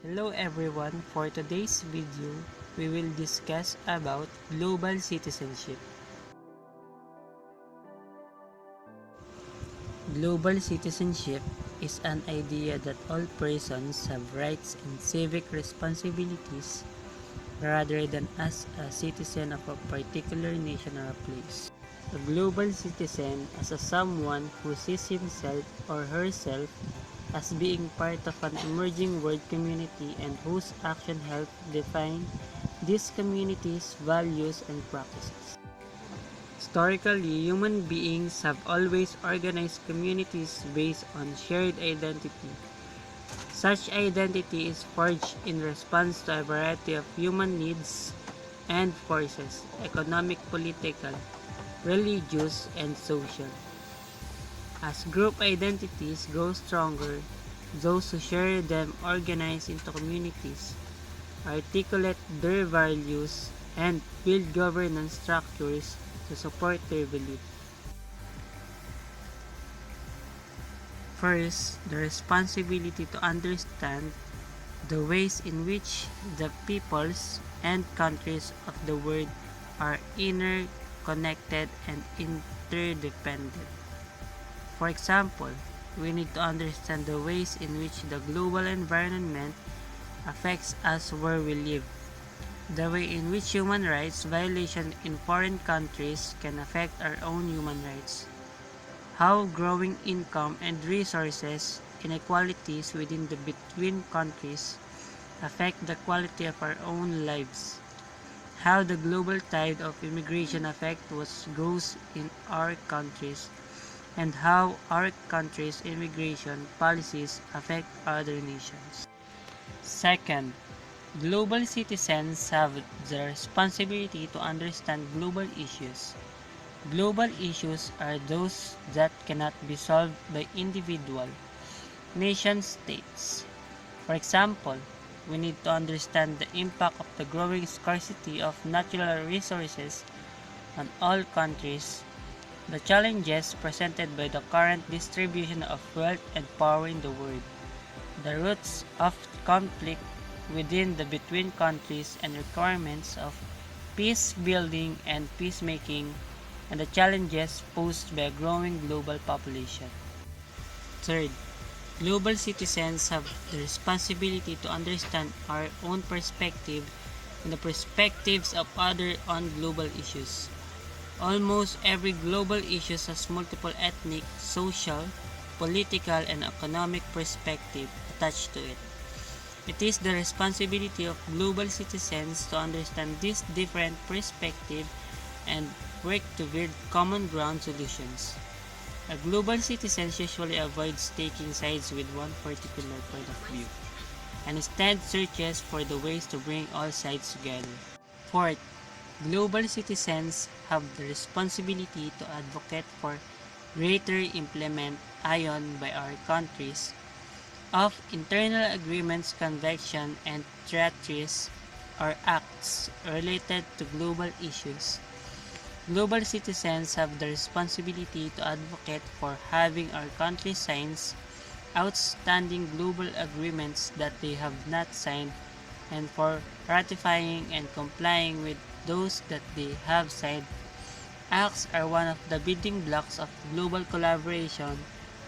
Hello everyone, for today's video, we will discuss about global citizenship. Global citizenship is an idea that all persons have rights and civic responsibilities rather than as a citizen of a particular nation or a place. A global citizen is someone who sees himself or herself as being part of an emerging world community and whose action help define this community's values and practices. Historically, human beings have always organized communities based on shared identity. Such identity is forged in response to a variety of human needs and forces, economic, political, religious, and social. As group identities grow stronger, those who share them organize into communities, articulate their values, and build governance structures to support their beliefs. First, the responsibility to understand the ways in which the peoples and countries of the world are interconnected and interdependent. For example, we need to understand the ways in which the global environment affects us where we live, the way in which human rights violations in foreign countries can affect our own human rights, how growing income and resources inequalities within the between countries affect the quality of our own lives, how the global tide of immigration affects what goes in our countries, and how our country's immigration policies affect other nations. Second, global citizens have the responsibility to understand global issues. Global issues are those that cannot be solved by individual nation states. For example, we need to understand the impact of the growing scarcity of natural resources on all countries, the challenges presented by the current distribution of wealth and power in the world, the roots of conflict within the between countries and requirements of peace building and peacemaking, and the challenges posed by a growing global population. Third, global citizens have the responsibility to understand our own perspective and the perspectives of others on global issues. Almost every global issue has multiple ethnic, social, political, and economic perspectives attached to it. It is the responsibility of global citizens to understand these different perspectives and work to build common ground solutions. A global citizen usually avoids taking sides with one particular point of view, and instead searches for the ways to bring all sides together. Fourth, global citizens have the responsibility to advocate for greater implementation by our countries of internal agreements, conventions, and treaties or acts related to global issues. Global citizens have the responsibility to advocate for having our country sign outstanding global agreements that they have not signed and for ratifying and complying with those that they have signed. Acts are one of the building blocks of global collaboration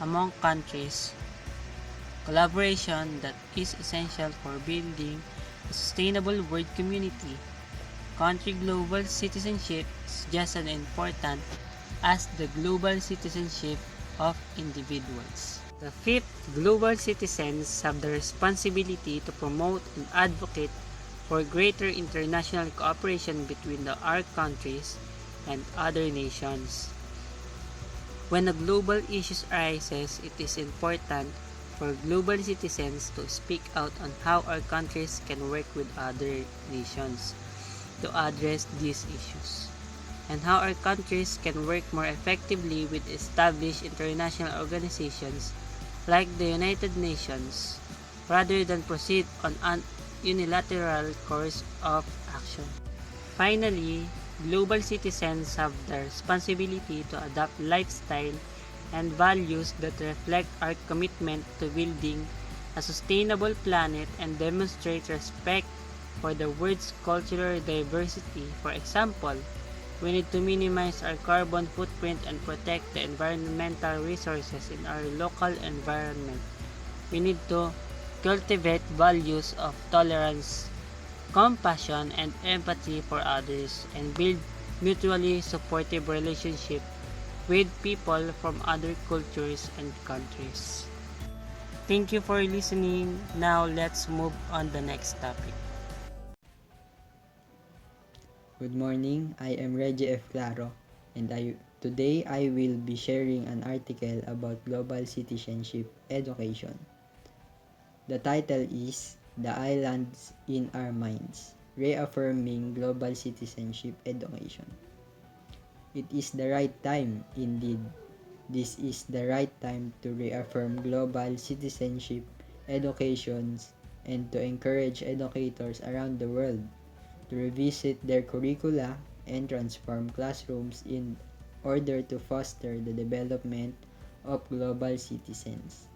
among countries, collaboration that is essential for building a sustainable world community. Country global citizenship is just as important as the global citizenship of individuals. The fifth, global citizens have the responsibility to promote and advocate for greater international cooperation between our countries and other nations. When a global issue arises, it is important for global citizens to speak out on how our countries can work with other nations to address these issues, and how our countries can work more effectively with established international organizations like the United Nations, rather than proceed on an unilateral course of action. Finally, global citizens have the responsibility to adopt lifestyle and values that reflect our commitment to building a sustainable planet and demonstrate respect for the world's cultural diversity. For example, we need to minimize our carbon footprint and protect the environmental resources in our local environment. We need to cultivate values of tolerance, compassion, and empathy for others, and build mutually supportive relationships with people from other cultures and countries. Thank you for listening. Now let's move on the next topic. Good morning, I am Reggie F. Claro, and today I will be sharing an article about global citizenship education. The title is The Islands in Our Minds, Reaffirming Global Citizenship Education. It is the right time, indeed. This is the right time to reaffirm global citizenship educations and to encourage educators around the world to revisit their curricula and transform classrooms in order to foster the development of global citizens.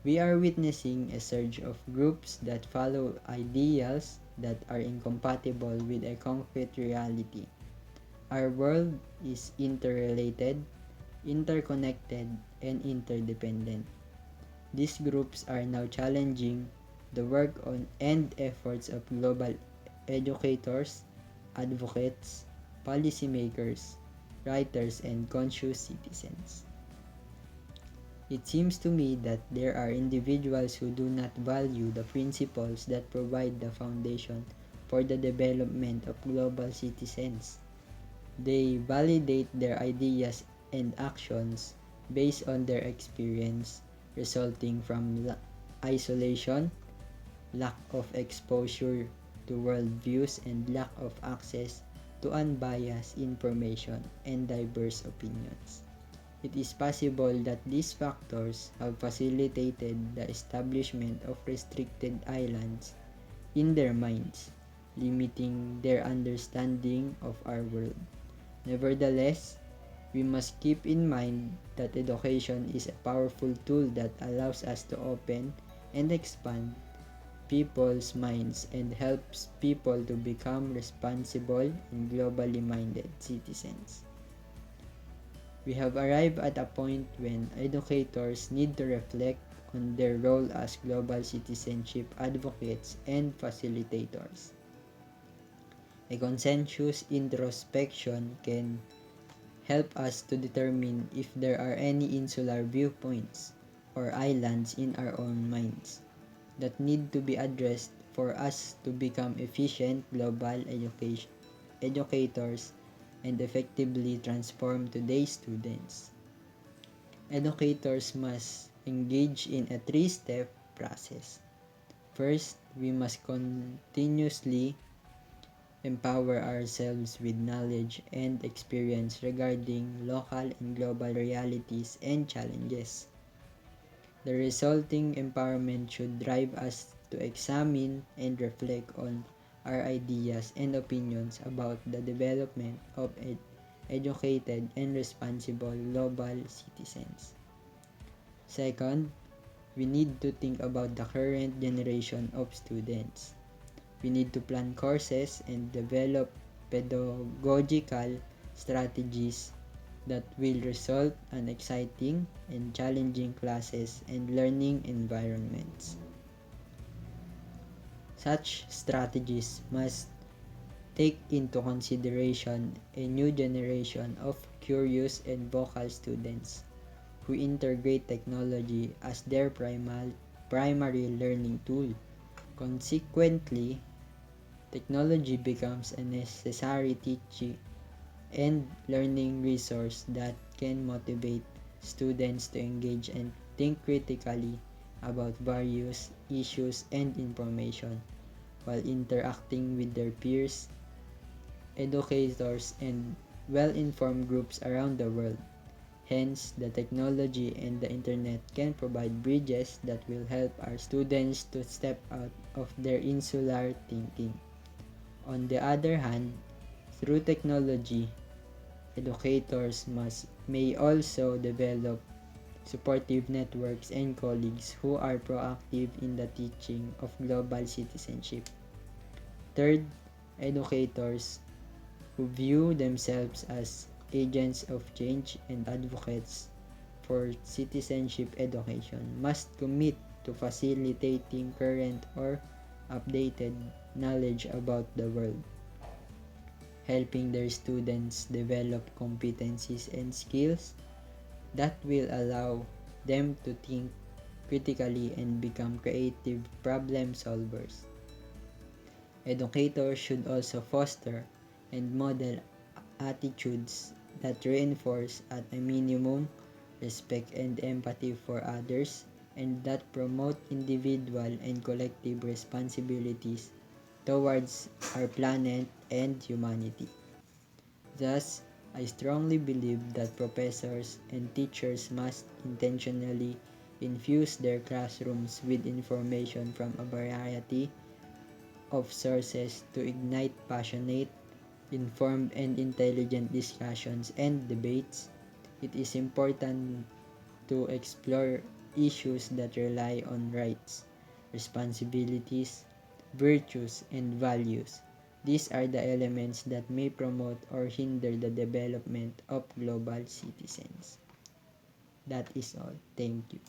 We are witnessing a surge of groups that follow ideals that are incompatible with a concrete reality. Our world is interrelated, interconnected, and interdependent. These groups are now challenging the work on and efforts of global educators, advocates, policymakers, writers, and conscious citizens. It seems to me that there are individuals who do not value the principles that provide the foundation for the development of global citizens. They validate their ideas and actions based on their experience, resulting from isolation, lack of exposure to worldviews, and lack of access to unbiased information and diverse opinions. It is possible that these factors have facilitated the establishment of restricted islands in their minds, limiting their understanding of our world. Nevertheless, we must keep in mind that education is a powerful tool that allows us to open and expand people's minds and helps people to become responsible and globally minded citizens. We have arrived at a point when educators need to reflect on their role as global citizenship advocates and facilitators. A consensus introspection can help us to determine if there are any insular viewpoints or islands in our own minds that need to be addressed for us to become efficient global educators and effectively transform today's students. Educators must engage in a three-step process. First, we must continuously empower ourselves with knowledge and experience regarding local and global realities and challenges. The resulting empowerment should drive us to examine and reflect on our ideas and opinions about the development of educated and responsible global citizens. Second, we need to think about the current generation of students. We need to plan courses and develop pedagogical strategies that will result in exciting and challenging classes and learning environments. Such strategies must take into consideration a new generation of curious and vocal students who integrate technology as their primary learning tool. Consequently, technology becomes a necessary teaching and learning resource that can motivate students to engage and think critically about various issues and information while interacting with their peers, educators, and well-informed groups around the world. Hence, the technology and the internet can provide bridges that will help our students to step out of their insular thinking. On the other hand, through technology, educators may also develop supportive networks, and colleagues who are proactive in the teaching of global citizenship. Third, educators who view themselves as agents of change and advocates for citizenship education must commit to facilitating current or updated knowledge about the world, helping their students develop competencies and skills that will allow them to think critically and become creative problem solvers. Educators should also foster and model attitudes that reinforce at a minimum respect and empathy for others and that promote individual and collective responsibilities towards our planet and humanity. Thus, I strongly believe that professors and teachers must intentionally infuse their classrooms with information from a variety of sources to ignite passionate, informed, and intelligent discussions and debates. It is important to explore issues that rely on rights, responsibilities, virtues, and values. These are the elements that may promote or hinder the development of global citizens. That is all. Thank you.